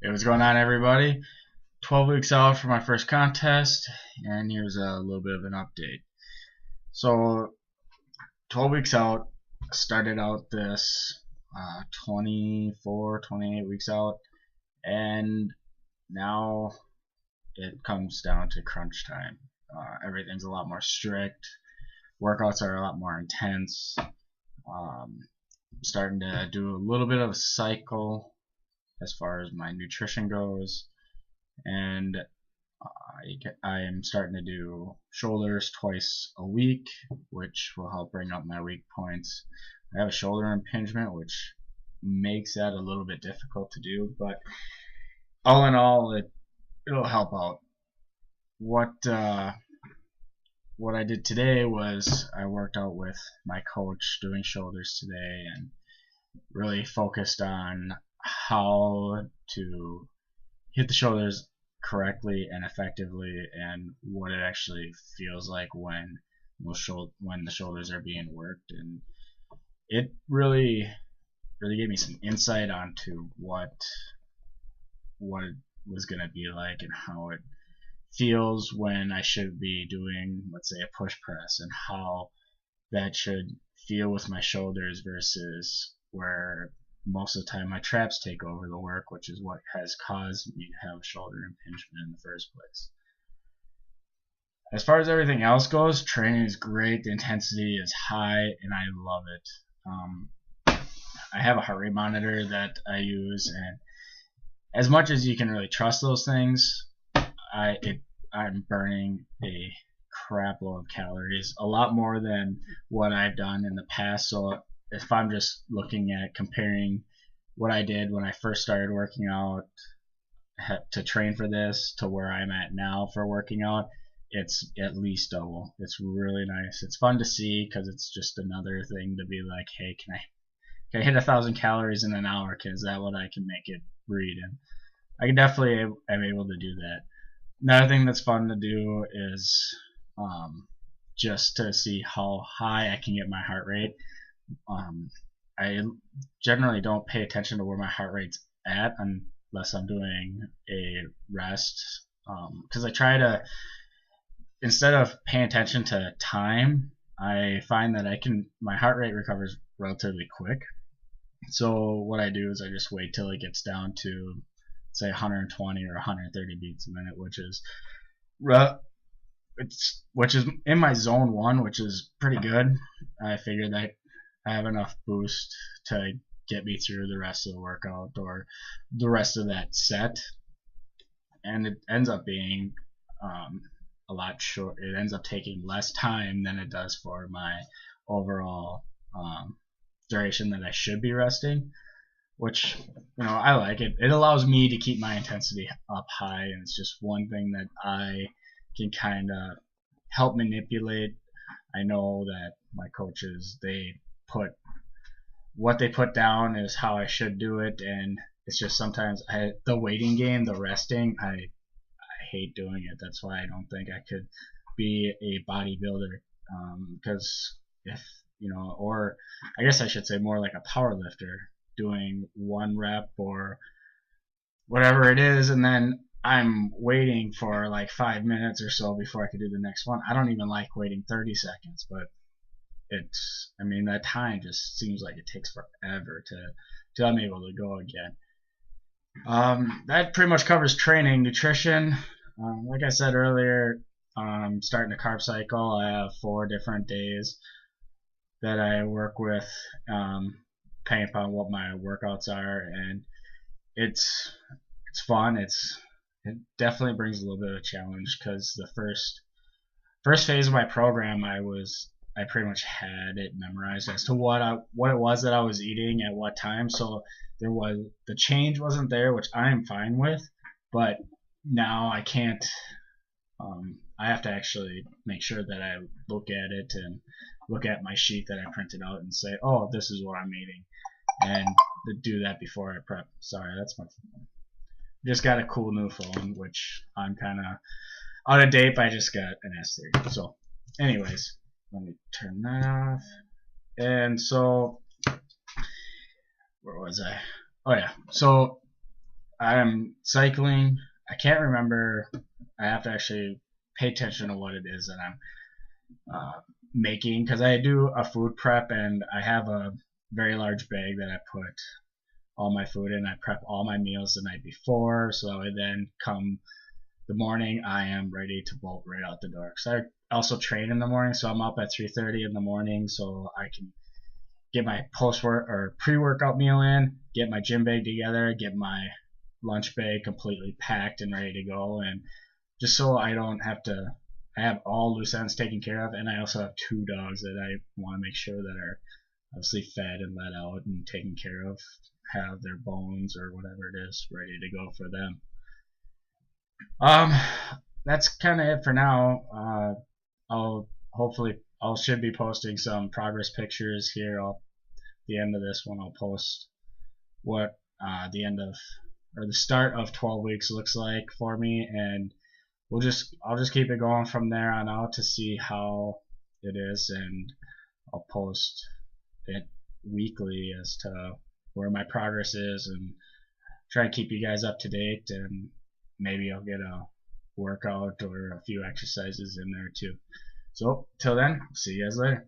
Hey, what's going on, everybody? 12 weeks out for my first contest, and here's a little bit of an update. So, 12 weeks out, started out this 24, 28 weeks out, and now it comes down to crunch time. Everything's a lot more strict, workouts are a lot more intense. I'm starting to do a little bit of a cycle as far as my nutrition goes, and I am starting to do shoulders twice a week, which will help bring up my weak points. I have a shoulder impingement, which makes that a little bit difficult to do, but all in all, it'll help out. What I did today was I worked out with my coach doing shoulders today, and really focused on how to hit the shoulders correctly and effectively, and what it actually feels like when the shoulders are being worked. And it really gave me some insight onto what it was going to be like, and how it feels when I should be doing, let's say, a push press, and how that should feel with my shoulders versus where most of the time my traps take over the work, which is what has caused me to have shoulder impingement in the first place. As far as everything else goes, training is great, the intensity is high, and I love it. I have a heart rate monitor that I use, and as much as you can really trust those things, I'm burning a crap load of calories, a lot more than what I've done in the past. So if I'm just looking at comparing what I did when I first started working out to train for this to where I'm at now for working out, it's at least double. It's really nice. It's fun to see because it's just another thing to be like, hey, can I hit 1,000 calories in an hour? Is that what I can make it read? And I can definitely am able to do that. Another thing that's fun to do is just to see how high I can get my heart rate. I generally don't pay attention to where my heart rate's at unless I'm doing a rest, because I try to, instead of paying attention to time, I find that my heart rate recovers relatively quick. So what I do is I just wait till it gets down to, say, 120 or 130 beats a minute, which is in my zone 1, which is pretty good. I figured that I have enough boost to get me through the rest of the workout or the rest of that set, and it ends up being a lot short. It ends up taking less time than it does for my overall duration that I should be resting, which, I like it. It allows me to keep my intensity up high, and it's just one thing that I can kind of help manipulate. I know that my coaches, what they put down is how I should do it, and it's just sometimes the waiting game, the resting, I hate doing it. That's why I don't think I could be a bodybuilder, because or I guess I should say more like a power lifter, doing one rep or whatever it is, and then I'm waiting for like 5 minutes or so before I could do the next one. I don't even like waiting 30 seconds, but that time just seems like it takes forever till I'm able to go again. That pretty much covers training. Nutrition, like I said earlier, I'm starting a carb cycle. I have 4 different days that I work with, depending upon what my workouts are, and it's fun. It definitely brings a little bit of a challenge, because the first phase of my program, I pretty much had it memorized as to what it was that I was eating at what time. So the change wasn't there, which I am fine with, but now I can't. I have to actually make sure that I look at it and look at my sheet that I printed out and say, oh, this is what I'm eating, and do that before I prep. Sorry, that's my phone. Just got a cool new phone, which I'm kind of out of date, but I just got an S3. So anyways, let me turn that off. And so, where was I? Oh yeah, so I'm cycling. I can't remember. I have to actually pay attention to what it is that I'm making, because I do a food prep and I have a very large bag that I put all my food in. I prep all my meals the night before, so then come the morning I am ready to bolt right out the door. So I also train in the morning, so I'm up at 3:30 in the morning, so I can get my post work or pre-workout meal in, get my gym bag together, get my lunch bag completely packed and ready to go, and just so I don't have to. I have all loose ends taken care of, and I also have two dogs that I want to make sure that are obviously fed and let out and taken care of, have their bones or whatever it is ready to go for them. Um, that's kind of it for now. I'll hopefully I should be posting some progress pictures here. The end of this one, I'll post what the end of or the start of 12 weeks looks like for me, and I'll just keep it going from there on out to see how it is, and I'll post it weekly as to where my progress is and try to keep you guys up to date, and maybe I'll get a workout or a few exercises in there too. So till then, see you guys later.